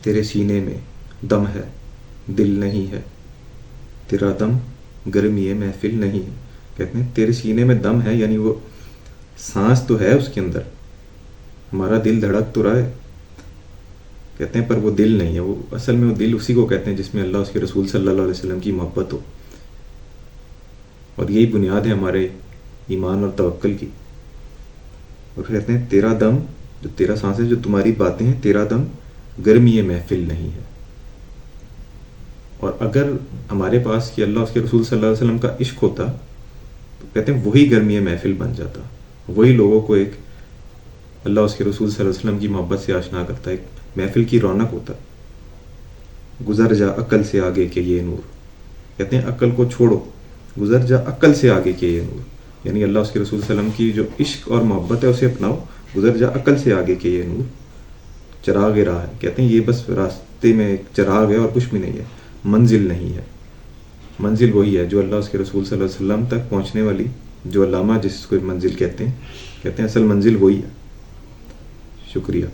تیرے سینے میں دم ہے دل نہیں ہے، تیرا دم گرمی محفل نہیں ہے. کہتے ہیں تیرے سینے میں دم ہے، یعنی وہ سانس تو ہے اس کے اندر، ہمارا دل دھڑک تو رہا ہے. کہتے ہیں پر وہ دل نہیں ہے. وہ اصل میں وہ دل اسی کو کہتے ہیں جس میں اللہ اس کے رسول صلی اللہ علیہ وسلم کی محبت ہو، اور یہی بنیاد ہے ہمارے ایمان اور توکل کی. اور کہتے ہیں تیرا دم، جو تیرا سانس ہے، جو تمہاری باتیں ہیں، تیرا دم گرمی محفل نہیں ہے. اور اگر ہمارے پاس کہ اللہ اس کے رسول صلی اللہ علیہ وسلم کا عشق ہوتا تو کہتے ہیں وہی گرمی محفل بن جاتا، وہی لوگوں کو ایک اللہ اس کے رسول صلی اللہ علیہ وسلم کی محبت سے آشنا کرتا، ایک محفل کی رونق ہوتا. گزر جا عقل سے آگے کہ یہ نور. کہتے ہیں عقل کو چھوڑو، گزر جا عقل سے آگے کہ یہ نور، یعنی اللہ اس کے رسول صلی اللہ علیہ وسلم کی جو عشق اور محبت ہے اسے اپناؤ. گزر جا عقل سے آگے کہ یہ نور چراغ راہ ہے. کہتے ہیں یہ بس راستے میں ایک چراغ ہے اور کچھ بھی نہیں ہے، منزل نہیں ہے. منزل وہی ہے جو اللہ اس کے رسول صلی اللہ علیہ وسلم تک پہنچنے والی، جو علامہ جس کو منزل کہتے ہیں اصل منزل وہی ہے. شکریہ.